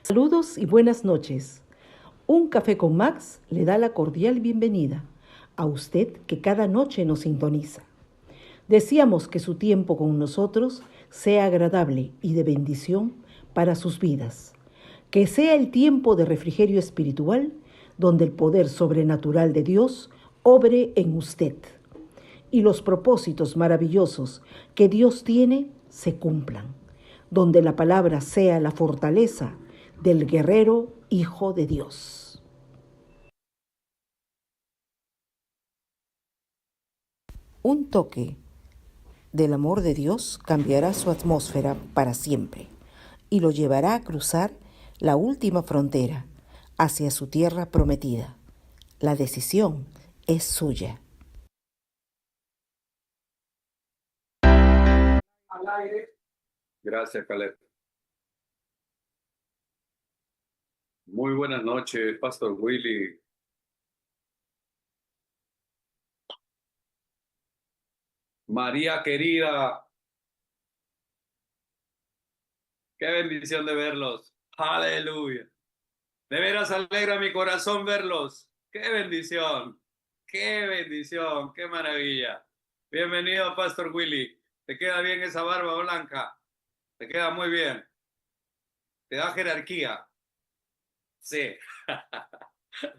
Saludos y buenas noches. Un café con Max le da la cordial bienvenida a usted que cada noche nos sintoniza. Deseamos que su tiempo con nosotros sea agradable y de bendición para sus vidas. Que sea el tiempo de refrigerio espiritual donde el poder sobrenatural de Dios obre en usted y los propósitos maravillosos que Dios tiene se cumplan, donde la palabra sea la fortaleza del guerrero Hijo de Dios. Un toque del amor de Dios cambiará su atmósfera para siempre y lo llevará a cruzar la última frontera hacia su tierra prometida. La decisión es suya. Al aire. Gracias, Caleb. Muy buenas noches, Pastor Willy. María querida, qué bendición de verlos. Aleluya. De veras alegra mi corazón verlos. Qué bendición, qué maravilla. Bienvenido, Pastor Willy. ¿Te queda bien esa barba blanca? Te queda muy bien. Te da jerarquía. Sí.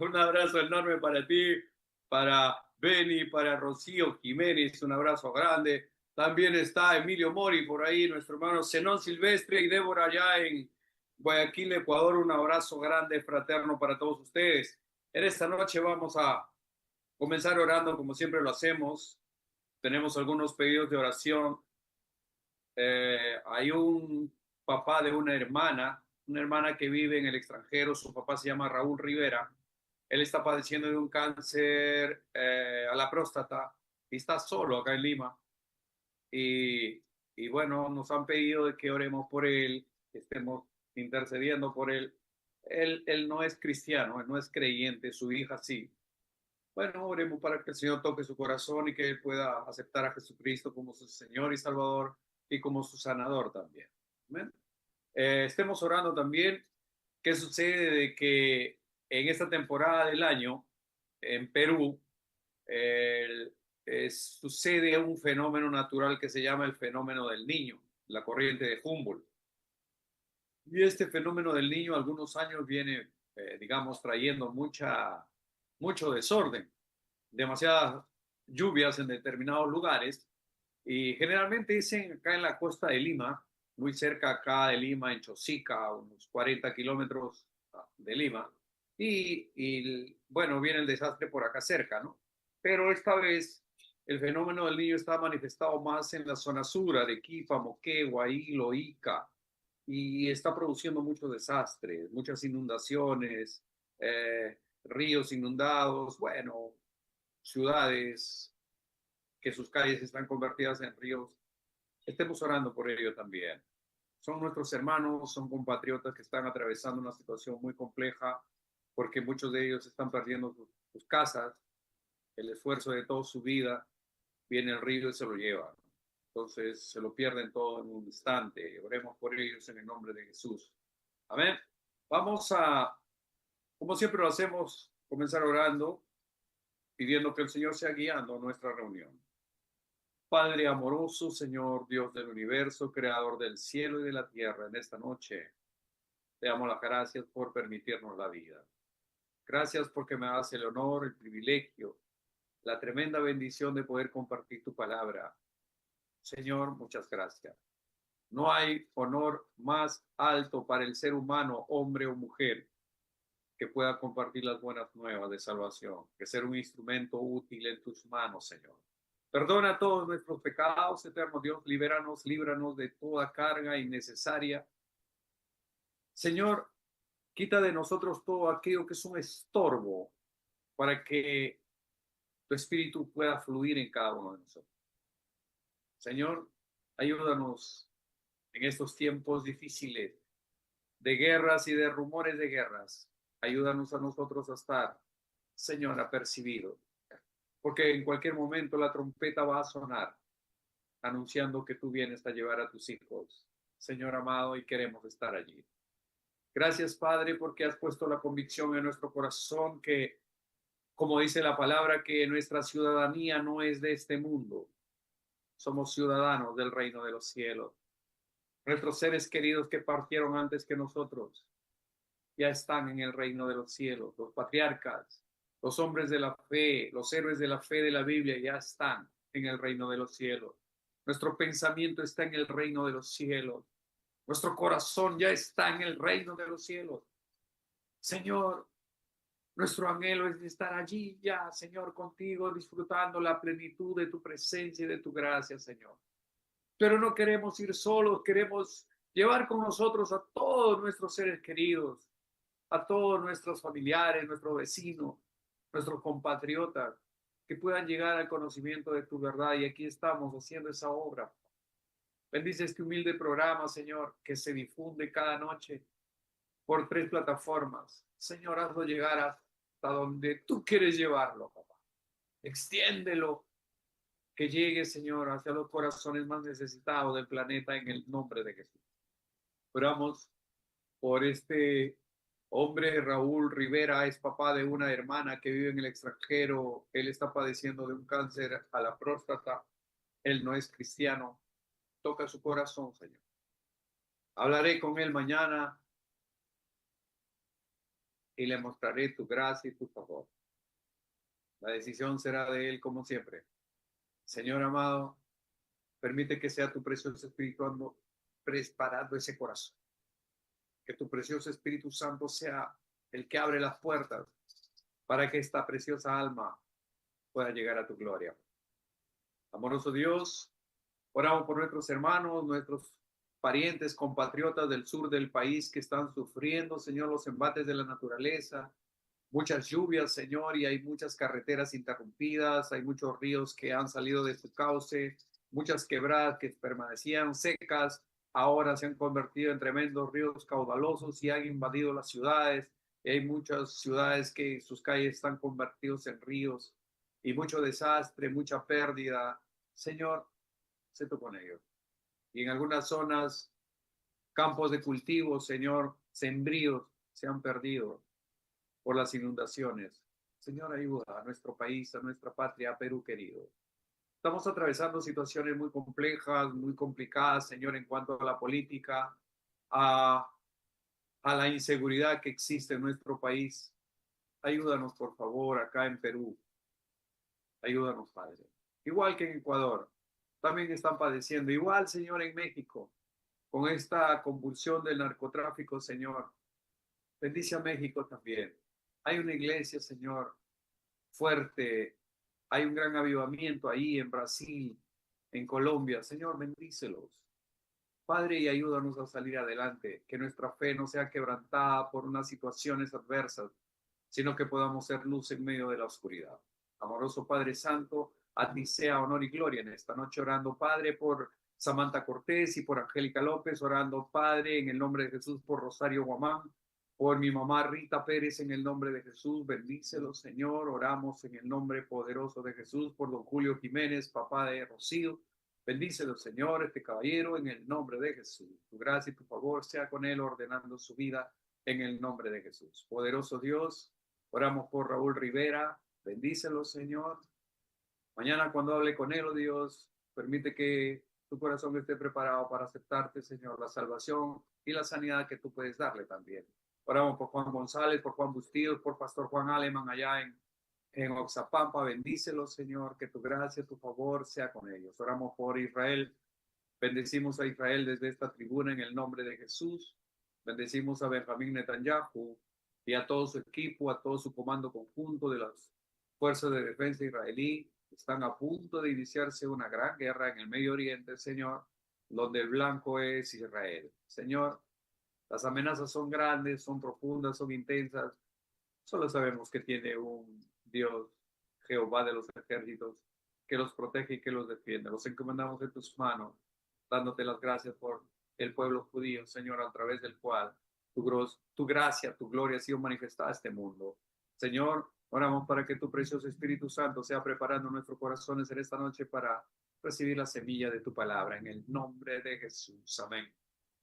Un abrazo enorme para ti, para Benny, para Rocío Jiménez, un abrazo grande. También está Emilio Mori por ahí, nuestro hermano Zenón Silvestre y Débora allá en Guayaquil, Ecuador. Un abrazo grande, fraterno para todos ustedes. En esta noche vamos a comenzar orando como siempre lo hacemos. Tenemos algunos pedidos de oración. Hay un papá de una hermana que vive en el extranjero. Su papá se llama Raúl Rivera. Él está padeciendo de un cáncer a la próstata y está solo acá en Lima. Y, y bueno, nos han pedido de que oremos por él, que estemos intercediendo por él. Él no es cristiano, él no es creyente, su hija sí. Bueno, oremos para que el Señor toque su corazón y que él pueda aceptar a Jesucristo como su Señor y Salvador y como su sanador también. ¿Amén? Estemos orando también. ¿Qué sucede de que en esta temporada del año en Perú sucede un fenómeno natural que se llama el fenómeno del Niño, la corriente de Humboldt? Y este fenómeno del Niño algunos años viene, digamos, trayendo mucho desorden, demasiadas lluvias en determinados lugares y generalmente dicen acá en la costa de Lima, muy cerca acá de Lima, en Chosica, unos 40 kilómetros de Lima, bueno, viene el desastre por acá cerca, ¿no? Pero esta vez el fenómeno del Niño está manifestado más en la zona sur, Arequipa, Moquegua, Hilo, Ica, y está produciendo muchos desastres, muchas inundaciones, ríos inundados, bueno, ciudades que sus calles están convertidas en ríos. Estemos orando por ello también. Son nuestros hermanos, son compatriotas que están atravesando una situación muy compleja porque muchos de ellos están perdiendo sus casas, el esfuerzo de toda su vida, viene el río y se lo lleva. Entonces se lo pierden todo en un instante. Oremos por ellos en el nombre de Jesús. Amén. Vamos a, como siempre lo hacemos, comenzar orando, pidiendo que el Señor sea guiando nuestra reunión. Padre amoroso, Señor Dios del universo, creador del cielo y de la tierra, en esta noche te damos las gracias por permitirnos la vida. Gracias porque me das el honor, el privilegio, la tremenda bendición de poder compartir tu palabra. Señor, muchas gracias. No hay honor más alto para el ser humano, hombre o mujer, que pueda compartir las buenas nuevas de salvación, que ser un instrumento útil en tus manos, Señor. Perdona todos nuestros pecados, eterno Dios, líbranos de toda carga innecesaria. Señor, quita de nosotros todo aquello que es un estorbo para que tu espíritu pueda fluir en cada uno de nosotros. Señor, ayúdanos en estos tiempos difíciles de guerras y de rumores de guerras. Ayúdanos a nosotros a estar, Señor, apercibidos, porque en cualquier momento la trompeta va a sonar anunciando que tú vienes a llevar a tus hijos, Señor amado, y queremos estar allí. Gracias, Padre, porque has puesto la convicción en nuestro corazón que, como dice la palabra, que nuestra ciudadanía no es de este mundo. Somos ciudadanos del reino de los cielos. Nuestros seres queridos que partieron antes que nosotros ya están en el reino de los cielos. Los patriarcas, los hombres de la fe, los héroes de la fe de la Biblia ya están en el reino de los cielos. Nuestro pensamiento está en el reino de los cielos. Nuestro corazón ya está en el reino de los cielos. Señor, nuestro anhelo es estar allí ya, Señor, contigo, disfrutando la plenitud de tu presencia y de tu gracia, Señor. Pero no queremos ir solos, queremos llevar con nosotros a todos nuestros seres queridos, a todos nuestros familiares, nuestros vecinos, nuestros compatriotas, que puedan llegar al conocimiento de tu verdad. Y aquí estamos haciendo esa obra. Bendice este humilde programa, Señor, que se difunde cada noche por 3 plataformas. Señor, hazlo llegar hasta donde tú quieres llevarlo, papá. Extiéndelo, que llegue, Señor, hacia los corazones más necesitados del planeta en el nombre de Jesús. Oramos por este hombre, Raúl Rivera, es papá de una hermana que vive en el extranjero. Él está padeciendo de un cáncer a la próstata. Él no es cristiano. Toca su corazón, Señor. Hablaré con él mañana y le mostraré tu gracia y tu favor. La decisión será de él como siempre. Señor amado, permite que sea tu precioso Espíritu preparando ese corazón. Que tu precioso Espíritu Santo sea el que abre las puertas para que esta preciosa alma pueda llegar a tu gloria. Amoroso Dios, oramos por nuestros hermanos, nuestros parientes, compatriotas del sur del país que están sufriendo, Señor, los embates de la naturaleza, muchas lluvias, Señor, y hay muchas carreteras interrumpidas, hay muchos ríos que han salido de su cauce, muchas quebradas que permanecían secas, ahora se han convertido en tremendos ríos caudalosos y han invadido las ciudades. Y hay muchas ciudades que sus calles están convertidos en ríos y mucho desastre, mucha pérdida. Señor, sé tú con ellos. Y en algunas zonas, campos de cultivo, Señor, sembríos se han perdido por las inundaciones. Señor, ayuda a nuestro país, a nuestra patria, a Perú querido. Estamos atravesando situaciones muy complejas, muy complicadas, Señor, en cuanto a la política, a, a la inseguridad que existe en nuestro país. Ayúdanos, por favor, acá en Perú. Ayúdanos, Padre. Igual que en Ecuador, también están padeciendo. Igual, Señor, en México, con esta convulsión del narcotráfico, Señor. Bendice a México también. Hay una iglesia, Señor, fuerte. Hay un gran avivamiento ahí en Brasil, en Colombia. Señor, bendícelos. Padre, y ayúdanos a salir adelante, que nuestra fe no sea quebrantada por unas situaciones adversas, sino que podamos ser luz en medio de la oscuridad. Amoroso Padre Santo, a ti sea honor y gloria en esta noche, orando, Padre, por Samantha Cortés y por Angélica López, orando, Padre, en el nombre de Jesús, por Rosario Guamán, por mi mamá Rita Pérez, en el nombre de Jesús, bendícelo, Señor, oramos en el nombre poderoso de Jesús, por don Julio Jiménez, papá de Rocío, bendícelo, Señor, este caballero, en el nombre de Jesús. Tu gracia y tu favor sea con él, ordenando su vida en el nombre de Jesús. Poderoso Dios, oramos por Raúl Rivera, bendícelo, Señor. Mañana cuando hable con él, oh Dios, permite que tu corazón esté preparado para aceptarte, Señor, la salvación y la sanidad que tú puedes darle también. Oramos por Juan González, por Juan Bustillos, por Pastor Juan Aleman allá en Oxapampa. Bendícelo, Señor, que tu gracia, tu favor sea con ellos. Oramos por Israel. Bendecimos a Israel desde esta tribuna en el nombre de Jesús. Bendecimos a Benjamín Netanyahu y a todo su equipo, a todo su comando conjunto de las fuerzas de defensa israelí. Están a punto de iniciarse una gran guerra en el Medio Oriente, Señor, donde el blanco es Israel. Señor, las amenazas son grandes, son profundas, son intensas. Solo sabemos que tiene un Dios, Jehová de los ejércitos, que los protege y que los defiende. Los encomendamos en tus manos, dándote las gracias por el pueblo judío, Señor, a través del cual tu gracia, tu gloria ha sido manifestada a este mundo. Señor, oramos para que tu precioso Espíritu Santo sea preparando nuestros corazones en esta noche para recibir la semilla de tu palabra. En el nombre de Jesús. Amén.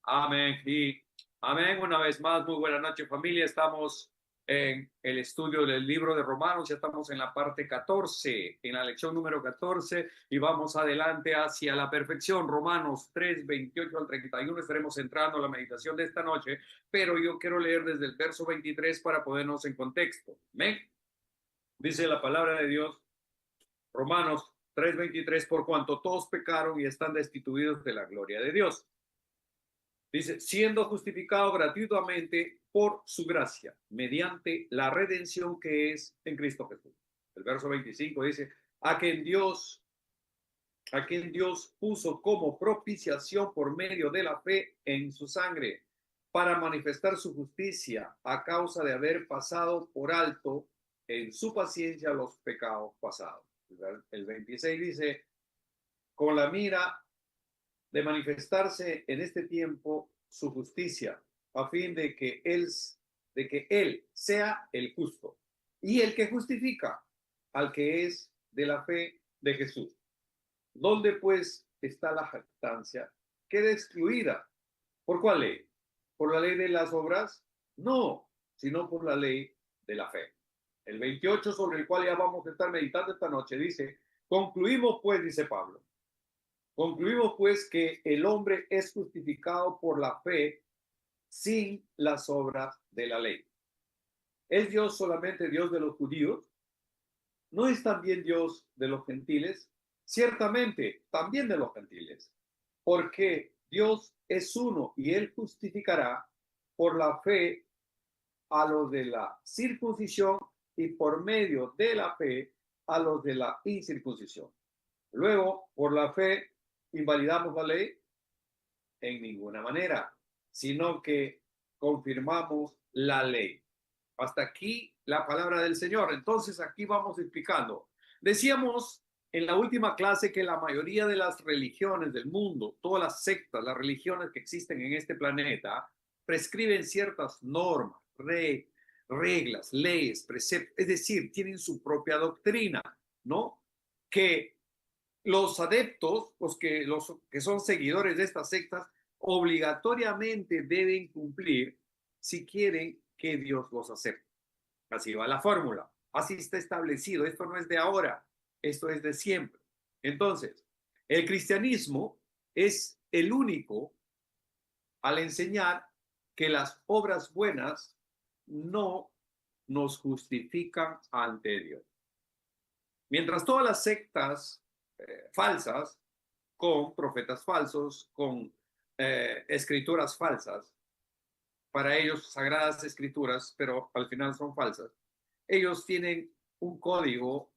Amén. Y Amén. Una vez más, muy buena noche, familia. Estamos en el estudio del libro de Romanos. Ya estamos en la parte 14, en la lección número 14, y vamos adelante hacia la perfección. Romanos 3, 28 al 31. Estaremos entrando a la meditación de esta noche, pero yo quiero leer desde el verso 23 para ponernos en contexto. Amén. Dice la palabra de Dios, Romanos 3, 23, por cuanto todos pecaron y están destituidos de la gloria de Dios. Dice, siendo justificado gratuitamente por su gracia, mediante la redención que es en Cristo Jesús. El verso 25 dice, a quien Dios, a quien Dios puso como propiciación por medio de la fe en su sangre, para manifestar su justicia a causa de haber pasado por alto en su paciencia los pecados pasados. El 26 dice, con la mira de manifestarse en este tiempo su justicia, a fin de que él sea el justo y el que justifica al que es de la fe de Jesús. ¿Dónde pues está la jactancia? Queda excluida. ¿Por cuál ley? ¿Por la ley de las obras? No, sino por la ley de la fe. El 28, sobre el cual ya vamos a estar meditando esta noche, dice, concluimos pues, dice Pablo, concluimos pues que el hombre es justificado por la fe sin las obras de la ley. ¿Es Dios solamente Dios de los judíos? ¿No es también Dios de los gentiles? Ciertamente, también de los gentiles, porque Dios es uno y él justificará por la fe a los de la circuncisión y por medio de la fe a los de la incircuncisión. Luego, por la fe, invalidamos la ley en ninguna manera, sino que confirmamos la ley. Hasta aquí la palabra del Señor. Entonces aquí vamos explicando. Decíamos en la última clase que la mayoría de las religiones del mundo, todas las sectas, las religiones que existen en este planeta, prescriben ciertas normas, reglas, leyes, preceptos, es decir, tienen su propia doctrina, ¿no? Que los adeptos, los que son seguidores de estas sectas, obligatoriamente deben cumplir si quieren que Dios los acepte. Así va la fórmula. Así está establecido. Esto no es de ahora, esto es de siempre. Entonces, el cristianismo es el único al enseñar que las obras buenas no nos justifican ante Dios. Mientras todas las sectas falsas, con profetas falsos, con escrituras falsas, para ellos sagradas escrituras, pero al final son falsas, ellos tienen un código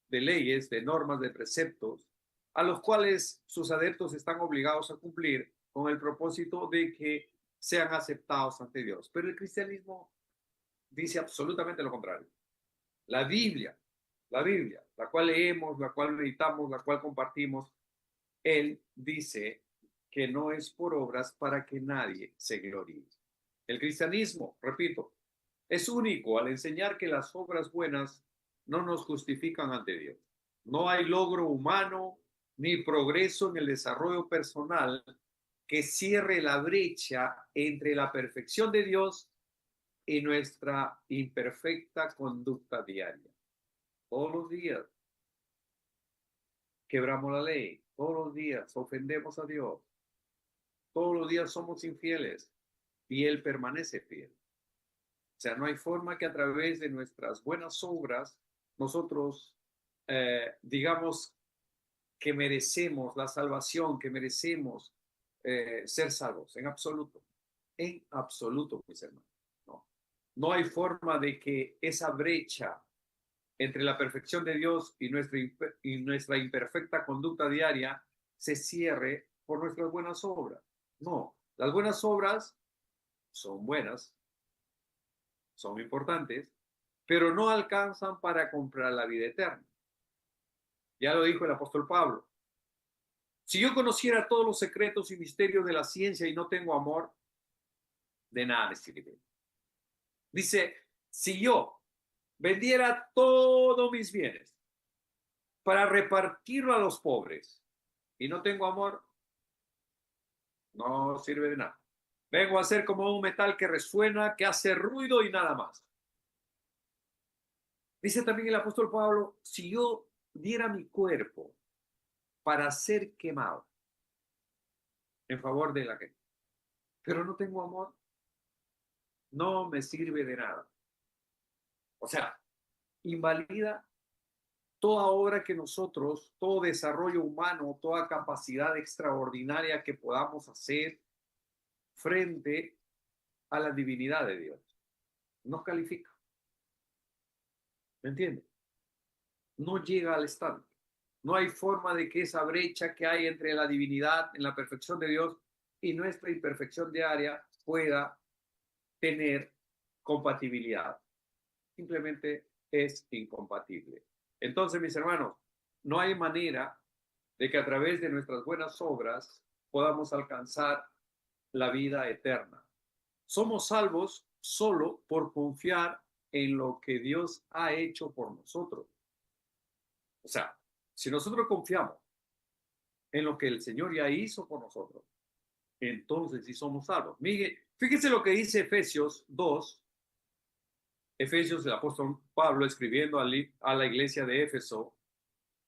de leyes, de normas, de preceptos, a los cuales sus adeptos están obligados a cumplir con el propósito de que sean aceptados ante Dios. Pero el cristianismo dice absolutamente lo contrario. La Biblia, la cual leemos, la cual meditamos, la cual compartimos, él dice que no es por obras para que nadie se gloríe. El cristianismo, repito, es único al enseñar que las obras buenas no nos justifican ante Dios. No hay logro humano ni progreso en el desarrollo personal que cierre la brecha entre la perfección de Dios y nuestra imperfecta conducta diaria. Todos los días quebramos la ley, todos los días ofendemos a Dios, todos los días somos infieles y Él permanece fiel. O sea, no hay forma que a través de nuestras buenas obras nosotros digamos que merecemos la salvación, que merecemos ser salvos, en absoluto, mis hermanos. No, no hay forma de que esa brecha entre la perfección de Dios y nuestra imperfecta conducta diaria se cierre por nuestras buenas obras. No, las buenas obras son buenas, son importantes, pero no alcanzan para comprar la vida eterna. Ya lo dijo el apóstol Pablo. Si yo conociera todos los secretos y misterios de la ciencia y no tengo amor, de nada me sirve. Dice, si yo vendiera todos mis bienes para repartirlo a los pobres y no tengo amor, no sirve de nada. Vengo a ser como un metal que resuena, que hace ruido y nada más. Dice también el apóstol Pablo, si yo diera mi cuerpo para ser quemado en favor de la gente, pero no tengo amor, no me sirve de nada. O sea, invalida toda obra que nosotros, todo desarrollo humano, toda capacidad extraordinaria que podamos hacer frente a la divinidad de Dios. No califica. ¿Me entiende? No llega al estándar. No hay forma de que esa brecha que hay entre la divinidad, en la perfección de Dios y nuestra imperfección diaria pueda tener compatibilidad. Simplemente es incompatible. Entonces, mis hermanos, no hay manera de que a través de nuestras buenas obras podamos alcanzar la vida eterna. Somos salvos solo por confiar en lo que Dios ha hecho por nosotros. O sea, si nosotros confiamos en lo que el Señor ya hizo por nosotros, entonces sí somos salvos. Mire, fíjese lo que dice Efesios 2, Efesios, el apóstol Pablo escribiendo a la iglesia de Éfeso,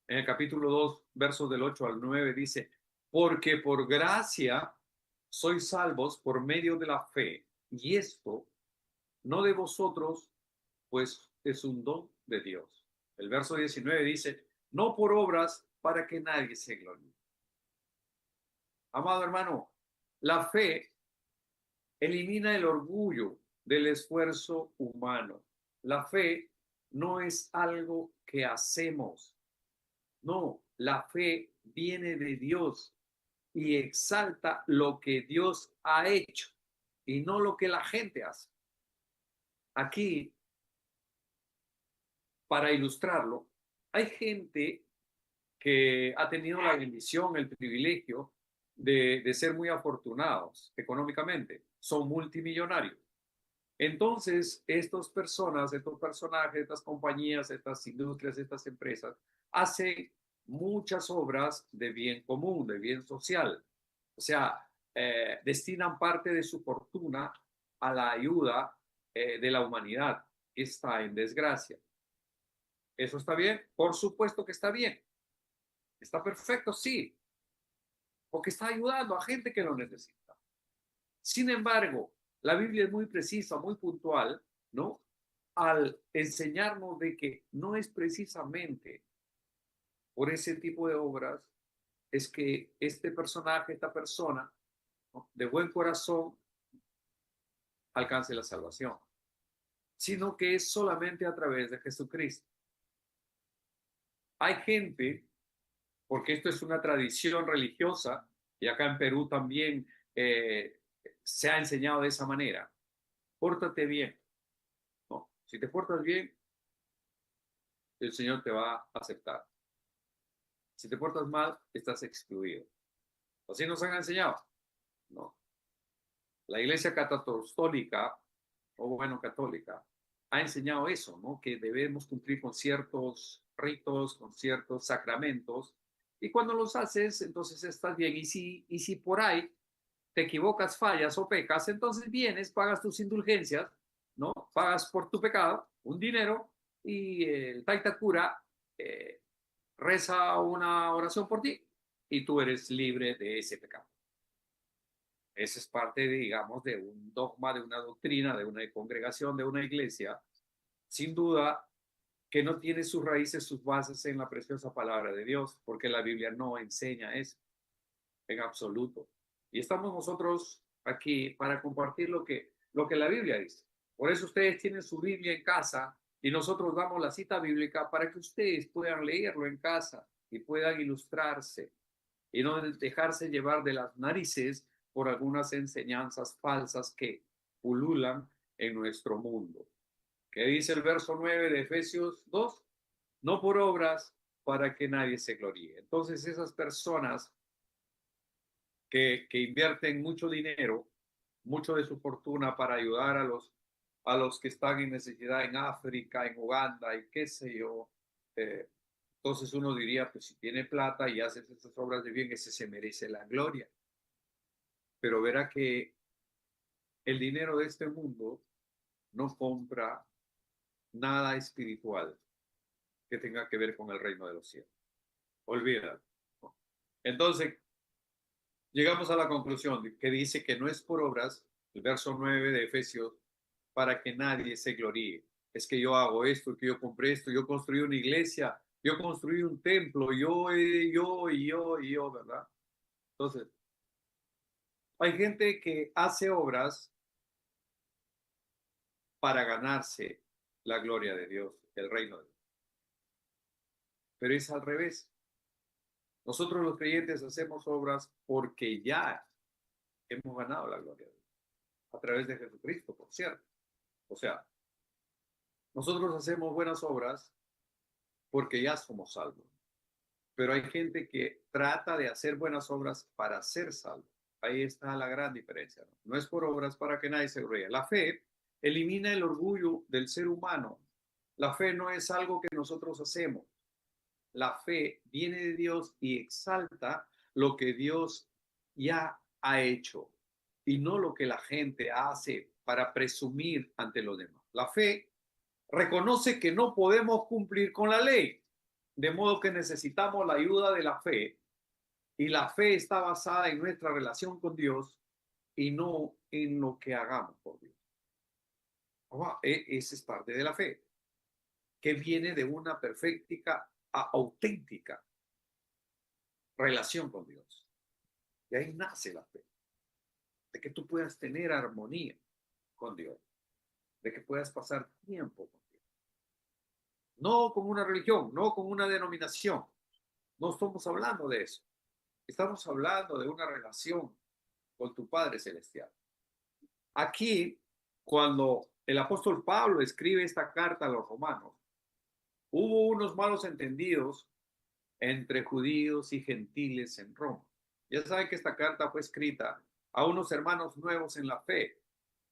en el capítulo 2, versos del 8 al 9, dice, porque por gracia sois salvos por medio de la fe, y esto no de vosotros, pues es un don de Dios. El verso 19 dice, no por obras para que nadie se gloríe. Amado hermano, la fe elimina el orgullo del esfuerzo humano. La fe no es algo que hacemos. No, la fe viene de Dios y exalta lo que Dios ha hecho y no lo que la gente hace. Aquí, para ilustrarlo, hay gente que ha tenido la bendición, el privilegio de ser muy afortunados económicamente. Son multimillonarios. Entonces, estas personas, estos personajes, estas compañías, estas industrias, estas empresas, hacen muchas obras de bien común, de bien social. O sea, destinan parte de su fortuna a la ayuda de la humanidad que está en desgracia. ¿Eso está bien? Por supuesto que está bien. Está perfecto, sí, porque está ayudando a gente que lo necesita. Sin embargo, la Biblia es muy precisa, muy puntual, ¿no? Al enseñarnos de que no es precisamente por ese tipo de obras es que este personaje, esta persona, ¿no?, de buen corazón alcance la salvación, sino que es solamente a través de Jesucristo. Hay gente, porque esto es una tradición religiosa, y acá en Perú también se ha enseñado de esa manera, pórtate bien, ¿no? Si te portas bien, el Señor te va a aceptar. Si te portas mal, estás excluido. Así nos han enseñado, ¿no? La Iglesia Católica, o bueno, católica, ha enseñado eso, ¿no? Que debemos cumplir con ciertos ritos, con ciertos sacramentos, y cuando los haces, entonces estás bien. Y si por ahí te equivocas, fallas o pecas, entonces vienes, pagas tus indulgencias, ¿no? Pagas por tu pecado un dinero y el Taitakura eh, reza una oración por ti y tú eres libre de ese pecado. Ese es parte, digamos, de un dogma, de una doctrina, de una congregación, de una iglesia, sin duda que no tiene sus raíces, sus bases en la preciosa palabra de Dios, porque la Biblia no enseña eso en absoluto. Y estamos nosotros aquí para compartir lo que la Biblia dice. Por eso ustedes tienen su Biblia en casa y nosotros damos la cita bíblica para que ustedes puedan leerlo en casa y puedan ilustrarse y no dejarse llevar de las narices por algunas enseñanzas falsas que pululan en nuestro mundo. ¿Qué dice el verso 9 de Efesios 2? No por obras para que nadie se gloríe. Entonces esas personas que invierten mucho dinero, mucho de su fortuna para ayudar a los que están en necesidad en África, en Uganda y qué sé yo. Entonces uno diría, pues si tiene plata y hace esas obras de bien, ese se merece la gloria. Pero verá que el dinero de este mundo no compra nada espiritual que tenga que ver con el reino de los cielos. Olvídalo. Entonces, llegamos a la conclusión que dice que no es por obras, el verso 9 de Efesios, para que nadie se gloríe. Es que yo hago esto, que yo compré esto, yo construí una iglesia, yo construí un templo, yo, ¿verdad? Entonces, hay gente que hace obras para ganarse la gloria de Dios, el reino de Dios. Pero es al revés. Nosotros los creyentes hacemos obras porque ya hemos ganado la gloria de Dios, a través de Jesucristo, por cierto. O sea, nosotros hacemos buenas obras porque ya somos salvos. Pero hay gente que trata de hacer buenas obras para ser salvo. Ahí está la gran diferencia. No es por obras para que nadie se gloríe. La fe elimina el orgullo del ser humano. La fe no es algo que nosotros hacemos. La fe viene de Dios y exalta lo que Dios ya ha hecho y no lo que la gente hace para presumir ante los demás. La fe reconoce que no podemos cumplir con la ley, de modo que necesitamos la ayuda de la fe, y la fe está basada en nuestra relación con Dios y no en lo que hagamos por Dios. Esa es parte de la fe, que viene de una perfecta, auténtica relación con Dios. Y ahí nace la fe, de que tú puedas tener armonía con Dios, de que puedas pasar tiempo con Dios. No con una religión, no con una denominación. No estamos hablando de eso. Estamos hablando de una relación con tu Padre Celestial. Aquí, cuando el apóstol Pablo escribe esta carta a los romanos, hubo unos malos entendidos entre judíos y gentiles en Roma. Ya saben que esta carta fue escrita a unos hermanos nuevos en la fe.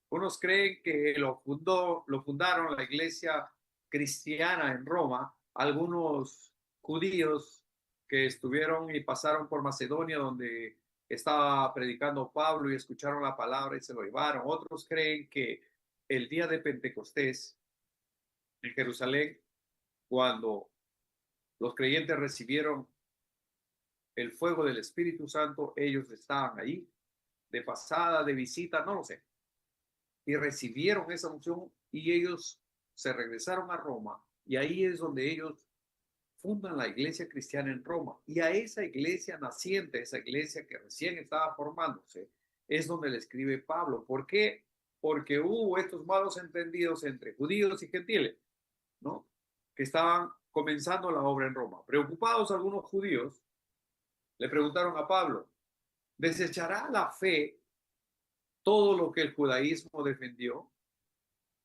Unos creen que lo fundaron la iglesia cristiana en Roma, algunos judíos que estuvieron y pasaron por Macedonia, donde estaba predicando Pablo, y escucharon la palabra y se lo llevaron. Otros creen que el día de Pentecostés en Jerusalén, cuando los creyentes recibieron el fuego del Espíritu Santo, ellos estaban ahí de pasada, de visita, no lo sé, y recibieron esa unción y ellos se regresaron a Roma, y ahí es donde ellos fundan la iglesia cristiana en Roma. Y a esa iglesia naciente, esa iglesia que recién estaba formándose, es donde le escribe Pablo. ¿Por qué? Porque hubo estos malos entendidos entre judíos y gentiles, ¿no? Que estaban comenzando la obra en Roma. Preocupados algunos judíos, le preguntaron a Pablo, ¿desechará la fe todo lo que el judaísmo defendió?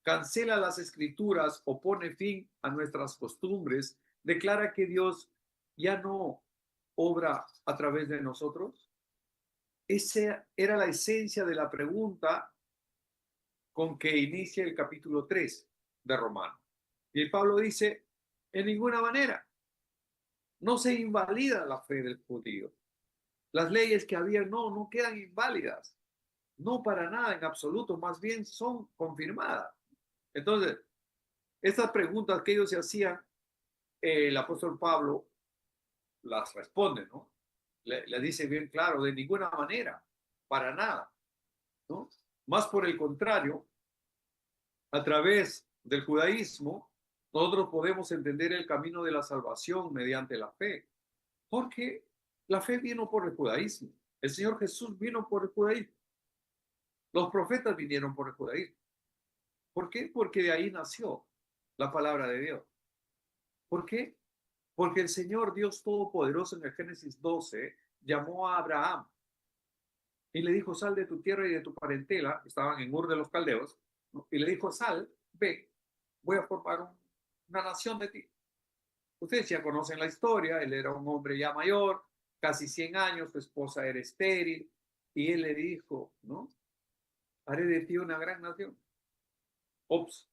¿Cancela las escrituras o pone fin a nuestras costumbres? ¿Declara que Dios ya no obra a través de nosotros? Esa era la esencia de la pregunta con que inicia el capítulo 3 de Romanos. Y el Pablo dice, en ninguna manera, no se invalida la fe del judío. Las leyes que había no quedan inválidas. No para nada en absoluto, más bien son confirmadas. Entonces, estas preguntas que ellos se hacían, el apóstol Pablo las responde, ¿no? Le dice bien claro, de ninguna manera, para nada, ¿no? Más por el contrario, a través del judaísmo, nosotros podemos entender el camino de la salvación mediante la fe, porque la fe vino por el judaísmo. El Señor Jesús vino por el judaísmo. Los profetas vinieron por el judaísmo. ¿Por qué? Porque de ahí nació la palabra de Dios. ¿Por qué? Porque el Señor Dios Todopoderoso en el Génesis 12 llamó a Abraham y le dijo, sal de tu tierra y de tu parentela, estaban en Ur de los Caldeos, ¿no? Y le dijo, sal, ve, voy a formar una nación de ti. Ustedes ya conocen la historia, él era un hombre ya mayor, casi 100 años, su esposa era estéril, y él le dijo, ¿no? Haré de ti una gran nación. Ops,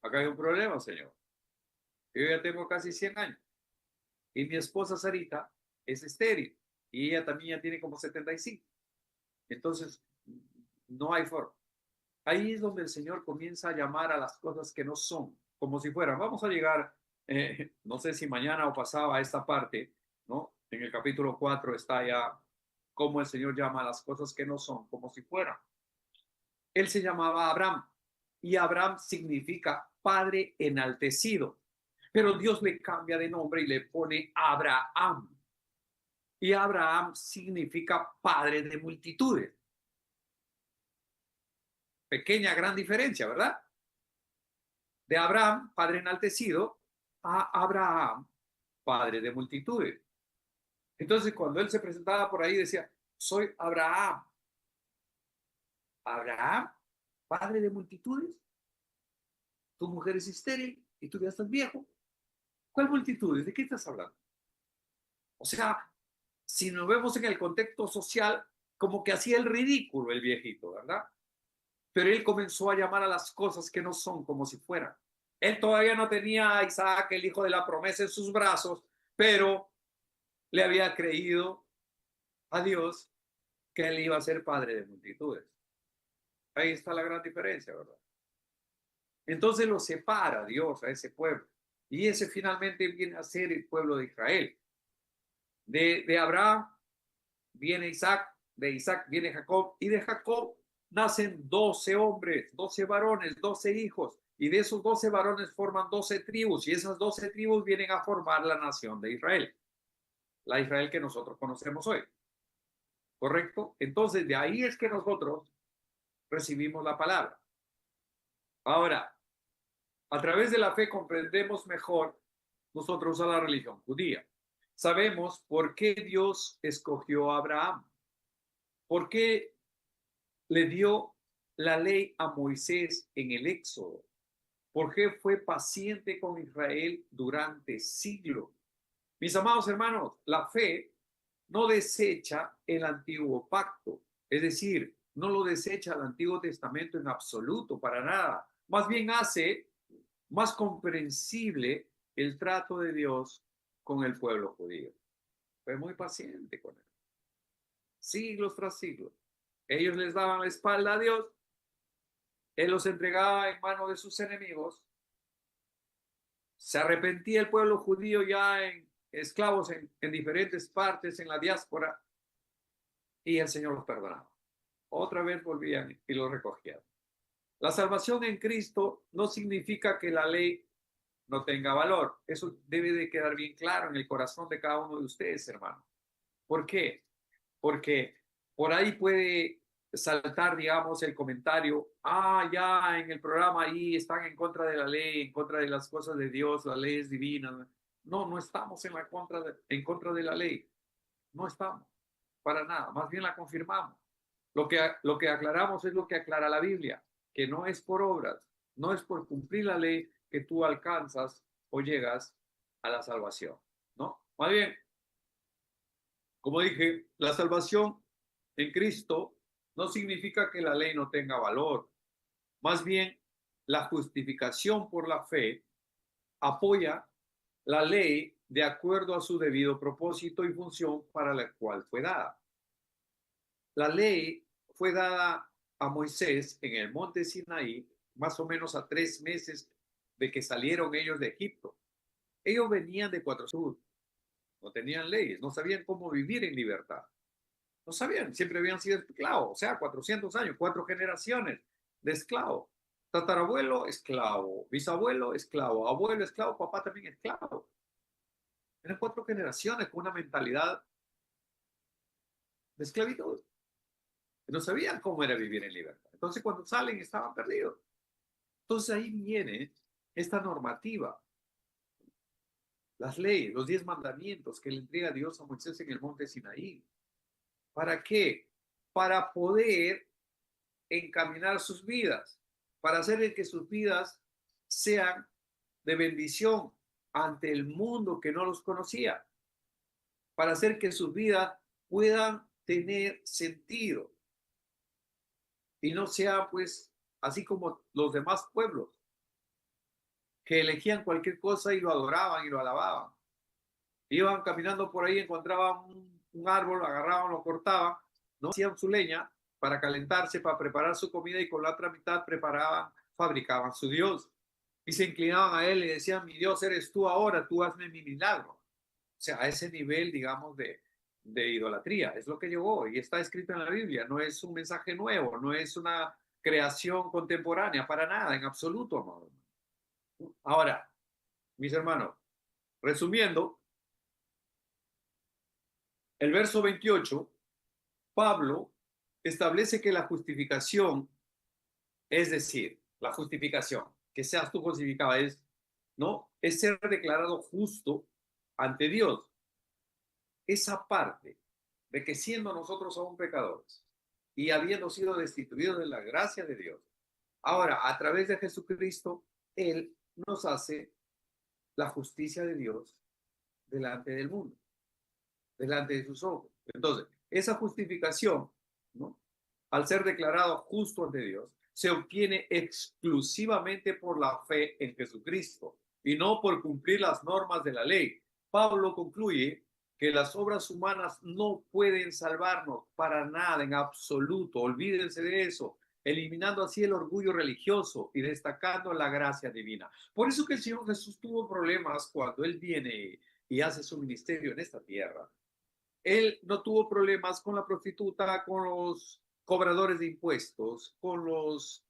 acá hay un problema, Señor. Yo ya tengo casi 100 años y mi esposa Sarita es estéril y ella también ya tiene como 75. Entonces, no hay forma. Ahí es donde el Señor comienza a llamar a las cosas que no son, como si fueran. Vamos a llegar, no sé si mañana o pasado, a esta parte, ¿no? En el capítulo 4 está ya cómo el Señor llama a las cosas que no son, como si fueran. Él se llamaba Abraham y Abraham significa padre enaltecido, pero Dios le cambia de nombre y le pone Abraham. Y Abraham significa padre de multitudes. Pequeña, gran diferencia, ¿verdad? De Abraham, padre enaltecido, a Abraham, padre de multitudes. Entonces, cuando él se presentaba por ahí, decía, soy Abraham. Abraham, padre de multitudes. Tu mujer es estéril y tú ya estás viejo. ¿Cuál multitudes? ¿De qué estás hablando? O sea, si nos vemos en el contexto social, como que hacía el ridículo el viejito, ¿verdad? Pero él comenzó a llamar a las cosas que no son como si fueran. Él todavía no tenía a Isaac, el hijo de la promesa, en sus brazos, pero le había creído a Dios que él iba a ser padre de multitudes. Ahí está la gran diferencia, ¿verdad? Entonces lo separa Dios a ese pueblo. Y ese finalmente viene a ser el pueblo de Israel. De Abraham viene Isaac, de Isaac viene Jacob, y de Jacob nacen 12 hombres, 12 varones, 12 hijos, y de esos 12 varones forman 12 tribus, y esas 12 tribus vienen a formar la nación de Israel, la Israel que nosotros conocemos hoy. ¿Correcto? Entonces, de ahí es que nosotros recibimos la palabra. Ahora, a través de la fe comprendemos mejor nosotros a la religión judía. Sabemos por qué Dios escogió a Abraham, por qué le dio la ley a Moisés en el Éxodo, por qué fue paciente con Israel durante siglos. Mis amados hermanos, la fe no desecha el antiguo pacto, es decir, no lo desecha el Antiguo Testamento en absoluto, para nada. Más bien hace más comprensible el trato de Dios con el pueblo judío. Fue muy paciente con él, siglos tras siglos. Ellos les daban la espalda a Dios, él los entregaba en manos de sus enemigos, se arrepentía el pueblo judío ya en esclavos en diferentes partes, en la diáspora, y el Señor los perdonaba. Otra vez volvían y los recogían. La salvación en Cristo no significa que la ley no tenga valor. Eso debe de quedar bien claro en el corazón de cada uno de ustedes, hermano. ¿Por qué? Porque por ahí puede saltar, digamos, el comentario, ya en el programa ahí están en contra de la ley, en contra de las cosas de Dios, las leyes divinas. No, no estamos en contra de la ley. No estamos, para nada. Más bien la confirmamos. Lo que aclaramos es lo que aclara la Biblia, que no es por obras, no es por cumplir la ley que tú alcanzas o llegas a la salvación, ¿no? Más bien, como dije, la salvación en Cristo no significa que la ley no tenga valor. Más bien, la justificación por la fe apoya la ley de acuerdo a su debido propósito y función para la cual fue dada. La ley fue dada a Moisés en el monte Sinaí, más o menos a 3 meses de que salieron ellos de Egipto. Ellos venían de 400, no tenían leyes, no sabían cómo vivir en libertad. No sabían, siempre habían sido esclavos, o sea, 400 años, 4 generaciones de esclavo. Tatarabuelo, esclavo. Bisabuelo, esclavo. Abuelo, esclavo. Papá también esclavo. Eran 4 generaciones con una mentalidad de esclavitud. No sabían cómo era vivir en libertad. Entonces, cuando salen, estaban perdidos. Entonces, ahí viene esta normativa, las leyes, los 10 mandamientos que le entrega Dios a Moisés en el monte Sinaí. ¿Para qué? Para poder encaminar sus vidas, para hacer que sus vidas sean de bendición ante el mundo que no los conocía, para hacer que sus vidas puedan tener sentido y no sea pues así como los demás pueblos que elegían cualquier cosa y lo adoraban y lo alababan. Iban caminando por ahí, encontraban un árbol, lo agarraban, lo cortaban, ¿no? Hacían su leña para calentarse, para preparar su comida, y con la otra mitad fabricaban su Dios. Y se inclinaban a él y decían: mi Dios eres tú ahora, tú hazme mi milagro. O sea, a ese nivel, digamos, de idolatría. Es lo que llegó y está escrito en la Biblia. No es un mensaje nuevo, no es una creación contemporánea, para nada, en absoluto, amado. Ahora, mis hermanos, resumiendo, el verso 28, Pablo establece que la justificación, es decir, la justificación, que seas tú justificado, ¿no? Es ser declarado justo ante Dios. Esa parte de que siendo nosotros aún pecadores y habiendo sido destituidos de la gracia de Dios, ahora a través de Jesucristo, Él nos hace la justicia de Dios delante del mundo, delante de sus ojos. Entonces, esa justificación, ¿no?, al ser declarado justo ante Dios, se obtiene exclusivamente por la fe en Jesucristo y no por cumplir las normas de la ley. Pablo concluye que las obras humanas no pueden salvarnos para nada, en absoluto. Olvídense de eso, eliminando así el orgullo religioso y destacando la gracia divina. Por eso que el Señor Jesús tuvo problemas cuando Él viene y hace su ministerio en esta tierra. Él no tuvo problemas con la prostituta, con los cobradores de impuestos, con los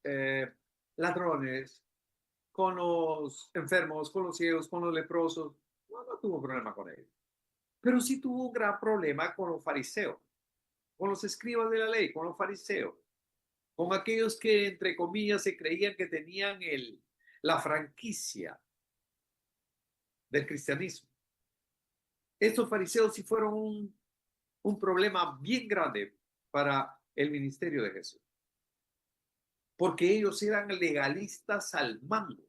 ladrones, con los enfermos, con los ciegos, con los leprosos. No, no tuvo problema con ellos. Pero sí tuvo un gran problema con los fariseos, con los escribas de la ley, con los fariseos, con aquellos que, entre comillas, se creían que tenían la franquicia del cristianismo. Estos fariseos sí fueron un problema bien grande para el ministerio de Jesús, porque ellos eran legalistas al mango,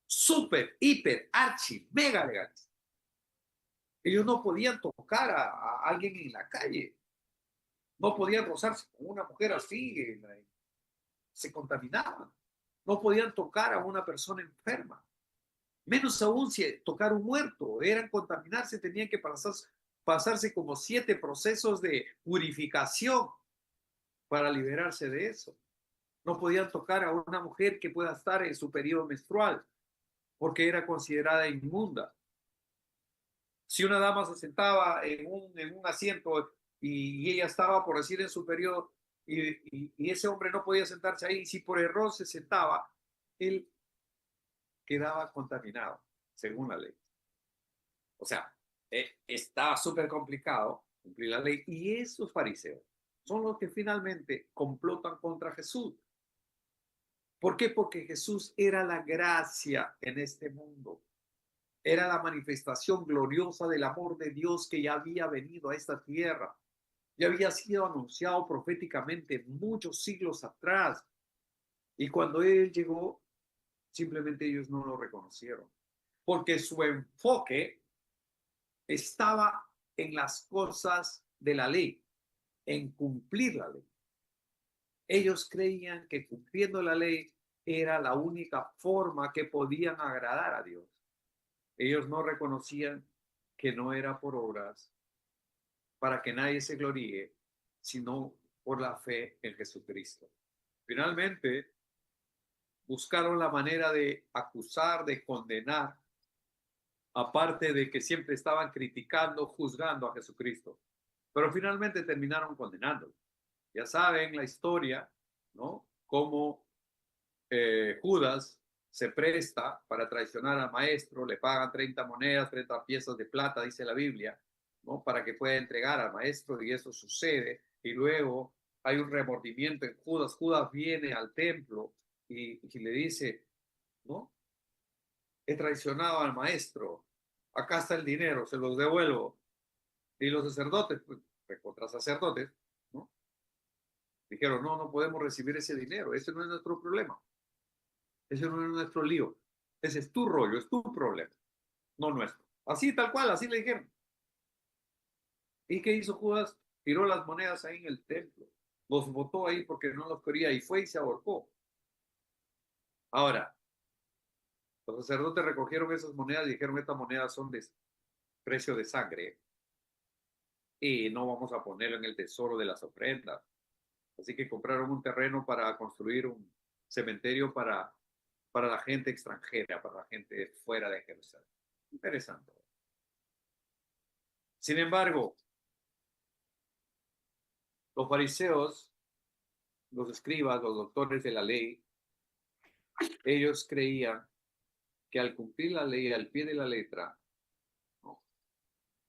súper, hiper, archi, mega legalistas. Ellos no podían tocar a alguien en la calle, no podían rozarse con una mujer así, se contaminaban, no podían tocar a una persona enferma, menos aún si tocar un muerto, eran contaminarse, tenían que pasarse como 7 procesos de purificación para liberarse de eso. No podían tocar a una mujer que pueda estar en su periodo menstrual, porque era considerada inmunda. Si una dama se sentaba en un asiento y ella estaba, por decir, en su periodo, y ese hombre no podía sentarse ahí, si por error se sentaba, él quedaba contaminado, según la ley. O sea, estaba súper complicado cumplir la ley. Y esos fariseos son los que finalmente complotan contra Jesús. ¿Por qué? Porque Jesús era la gracia en este mundo. Era la manifestación gloriosa del amor de Dios que ya había venido a esta tierra. Ya había sido anunciado proféticamente muchos siglos atrás. Y cuando Él llegó, simplemente ellos no lo reconocieron. Porque su enfoque estaba en las cosas de la ley, en cumplir la ley. Ellos creían que cumpliendo la ley era la única forma que podían agradar a Dios. Ellos no reconocían que no era por obras para que nadie se gloríe, sino por la fe en Jesucristo. Finalmente, buscaron la manera de acusar, de condenar, aparte de que siempre estaban criticando, juzgando a Jesucristo. Pero finalmente terminaron condenándolo. Ya saben la historia, ¿no? Cómo Judas se presta para traicionar al maestro, le pagan 30 monedas, 30 piezas de plata, dice la Biblia, ¿no?, para que pueda entregar al maestro, y eso sucede, y luego hay un remordimiento en Judas. Judas viene al templo y le dice, ¿no?, he traicionado al maestro, acá está el dinero, se los devuelvo. Y los sacerdotes, pues, contra sacerdotes, ¿no?, dijeron: no, no podemos recibir ese dinero, ese no es nuestro problema, ese no es nuestro lío, ese es tu rollo, es tu problema, no nuestro. Así, tal cual, así le dijeron. ¿Y qué hizo Judas? Tiró las monedas ahí en el templo, los botó ahí porque no los quería, y fue y se ahorcó. Ahora, los sacerdotes recogieron esas monedas y dijeron: estas monedas son de precio de sangre y no vamos a ponerlo en el tesoro de las ofrendas. Así que compraron un terreno para construir un cementerio para la gente extranjera, para la gente fuera de Jerusalén. Interesante. Sin embargo, los fariseos, los escribas, los doctores de la ley, ellos creían que al cumplir la ley al pie de la letra, ¿no?,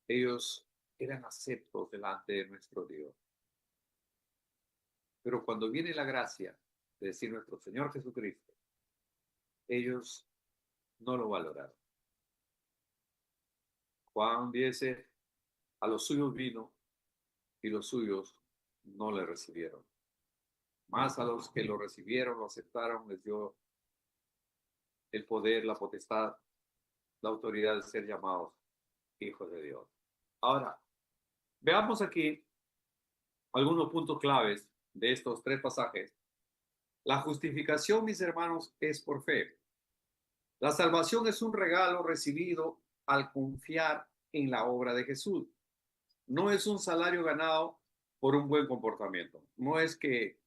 ellos eran aceptos delante de nuestro Dios. Pero cuando viene la gracia de decir nuestro Señor Jesucristo, ellos no lo valoraron. Juan dice, a los suyos vino y los suyos no le recibieron. Más a los que lo recibieron, lo aceptaron, les dio el poder, la potestad, la autoridad de ser llamados hijos de Dios. Ahora, veamos aquí algunos puntos claves de estos tres pasajes. La justificación, mis hermanos, es por fe. La salvación es un regalo recibido al confiar en la obra de Jesús. No es un salario ganado por un buen comportamiento. No es que,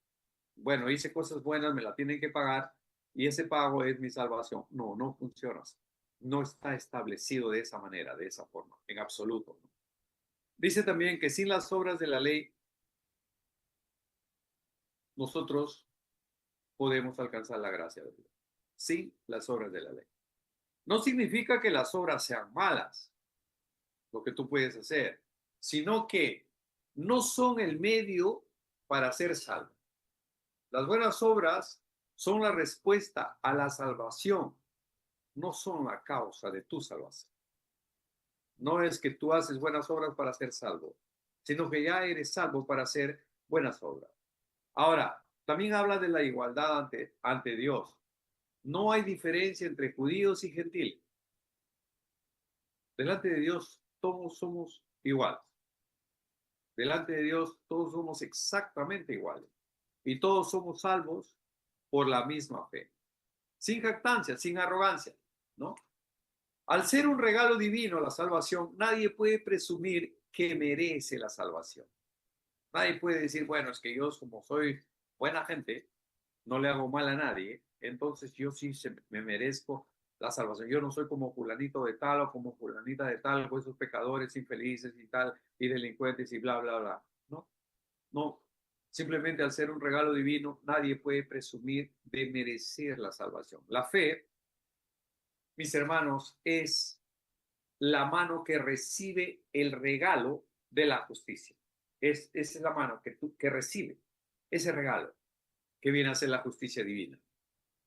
bueno, hice cosas buenas, me la tienen que pagar y ese pago es mi salvación. No, no funciona así. No está establecido de esa manera, de esa forma, en absoluto, ¿no? Dice también que sin las obras de la ley, nosotros podemos alcanzar la gracia de Dios. Sin las obras de la ley. No significa que las obras sean malas, lo que tú puedes hacer, sino que no son el medio para ser salvo. Las buenas obras son la respuesta a la salvación, no son la causa de tu salvación. No es que tú haces buenas obras para ser salvo, sino que ya eres salvo para hacer buenas obras. Ahora, también habla de la igualdad ante Dios. No hay diferencia entre judíos y gentiles. Delante de Dios todos somos iguales. Delante de Dios todos somos exactamente iguales. Y todos somos salvos por la misma fe. Sin jactancia, sin arrogancia, ¿no? Al ser un regalo divino la salvación, nadie puede presumir que merece la salvación. Nadie puede decir, bueno, es que yo como soy buena gente, no le hago mal a nadie, entonces yo sí me merezco la salvación. Yo no soy como fulanito de tal o como fulanita de tal, o esos pecadores infelices y tal, y delincuentes y bla, bla, bla. No, no. Simplemente al ser un regalo divino, nadie puede presumir de merecer la salvación. La fe, mis hermanos, es la mano que recibe el regalo de la justicia. Es la mano que recibe ese regalo que viene a ser la justicia divina,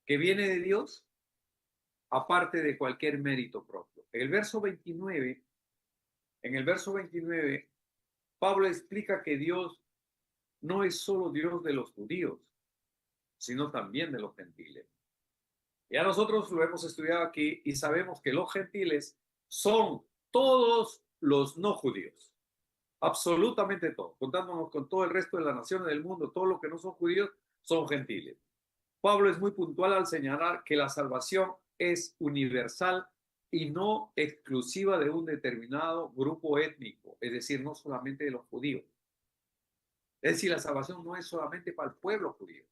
que viene de Dios aparte de cualquier mérito propio. En el verso 29, Pablo explica que Dios no es solo Dios de los judíos, sino también de los gentiles. Ya nosotros lo hemos estudiado aquí y sabemos que los gentiles son todos los no judíos, absolutamente todos, contándonos con todo el resto de las naciones del mundo, todos los que no son judíos son gentiles. Pablo es muy puntual al señalar que la salvación es universal y no exclusiva de un determinado grupo étnico, es decir, no solamente de los judíos. Es decir, la salvación no es solamente para el pueblo judío.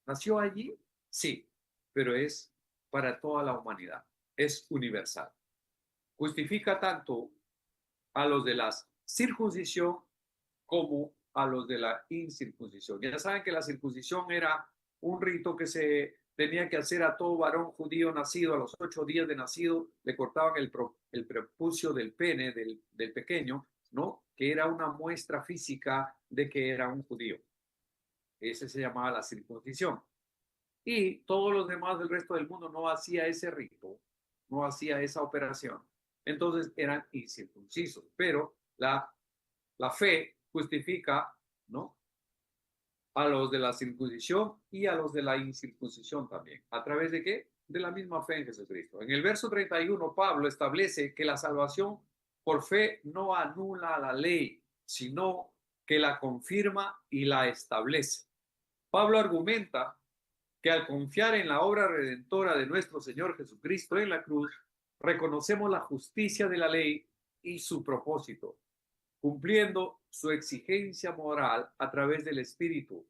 ¿Nació allí? Sí, pero es para toda la humanidad. Es universal. Justifica tanto a los de la circuncisión como a los de la incircuncisión. Ya saben que la circuncisión era un rito que se tenía que hacer a todo varón judío nacido a los 8 días de nacido, le cortaban el prepucio del pene del pequeño, ¿no? Que era una muestra física de que era un judío. Ese se llamaba la circuncisión. Y todos los demás del resto del mundo no hacía ese rito, no hacía esa operación. Entonces eran incircuncisos. Pero la fe justifica, ¿no?, a los de la circuncisión y a los de la incircuncisión también. ¿A través de qué? De la misma fe en Jesucristo. En el verso 31, Pablo establece que la salvación por fe no anula la ley, sino que la confirma y la establece. Pablo argumenta que al confiar en la obra redentora de nuestro Señor Jesucristo en la cruz, reconocemos la justicia de la ley y su propósito, cumpliendo su exigencia moral a través del Espíritu,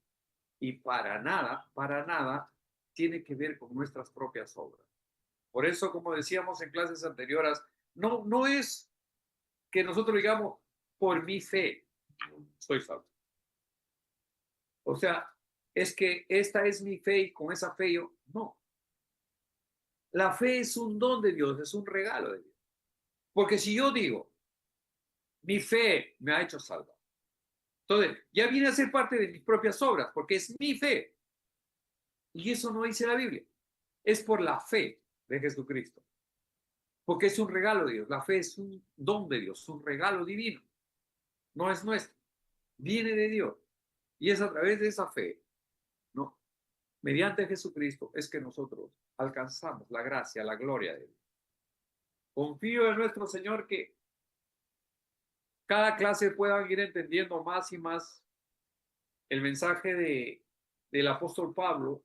y para nada tiene que ver con nuestras propias obras. Por eso, como decíamos en clases anteriores, no es que nosotros digamos, por mi fe soy salvo. O sea, es que esta es mi fe y con esa fe yo, no. La fe es un don de Dios, es un regalo de Dios. Porque si yo digo, mi fe me ha hecho salvo, entonces ya viene a ser parte de mis propias obras, porque es mi fe. Y eso no dice la Biblia. Es por la fe de Jesucristo. Porque es un regalo de Dios. La fe es un don de Dios, un regalo divino. No es nuestro. Viene de Dios. Y es a través de esa fe, ¿no? Mediante Jesucristo es que nosotros alcanzamos la gracia, la gloria de Dios. Confío en nuestro Señor que cada clase puedan ir entendiendo más y más el mensaje del apóstol Pablo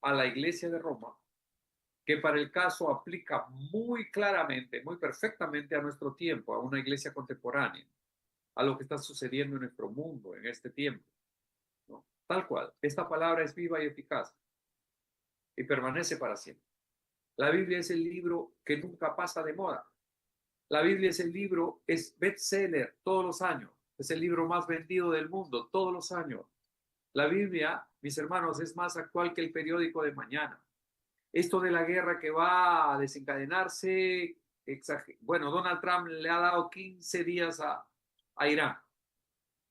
a la iglesia de Roma, que para el caso aplica muy claramente, muy perfectamente a nuestro tiempo, a una iglesia contemporánea, a lo que está sucediendo en nuestro mundo en este tiempo, ¿no? Tal cual, esta palabra es viva y eficaz y permanece para siempre. La Biblia es el libro que nunca pasa de moda. La Biblia es el libro, es bestseller todos los años. Es el libro más vendido del mundo todos los años. La Biblia, mis hermanos, es más actual que el periódico de mañana. Esto de la guerra que va a desencadenarse, bueno, Donald Trump le ha dado 15 días a Irán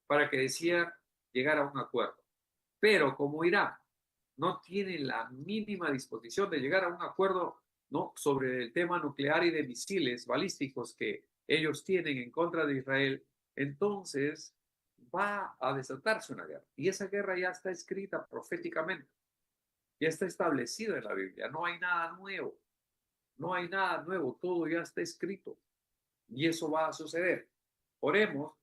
para que decida llegar a un acuerdo. Pero como Irán no tiene la mínima disposición de llegar a un acuerdo, ¿no?, sobre el tema nuclear y de misiles balísticos que ellos tienen en contra de Israel, entonces va a desatarse una guerra. Y esa guerra ya está escrita proféticamente, ya está establecida en la Biblia. No hay nada nuevo, no hay nada nuevo, todo ya está escrito. Y eso va a suceder. Oremos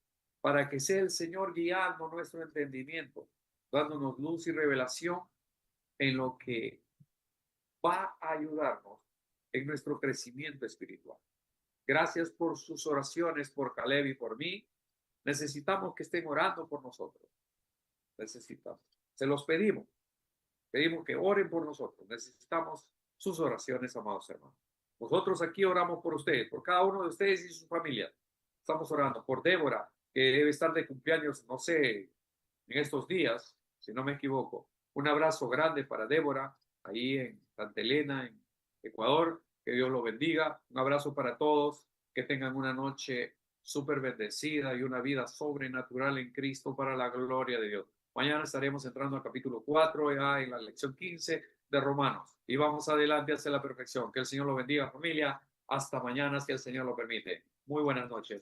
para que sea el Señor guiando nuestro entendimiento, dándonos luz y revelación en lo que va a ayudarnos en nuestro crecimiento espiritual. Gracias por sus oraciones, por Caleb y por mí. Necesitamos que estén orando por nosotros. Necesitamos. Se los pedimos. Pedimos que oren por nosotros. Necesitamos sus oraciones, amados hermanos. Nosotros aquí oramos por ustedes, por cada uno de ustedes y su familia. Estamos orando por Débora, que debe estar de cumpleaños, no sé, en estos días, si no me equivoco. Un abrazo grande para Débora, ahí en Santa Elena, en Ecuador. Que Dios lo bendiga. Un abrazo para todos. Que tengan una noche súper bendecida y una vida sobrenatural en Cristo para la gloria de Dios. Mañana estaremos entrando al capítulo 4, ya en la lección 15 de Romanos. Y vamos adelante hacia la perfección. Que el Señor lo bendiga, familia. Hasta mañana, si el Señor lo permite. Muy buenas noches.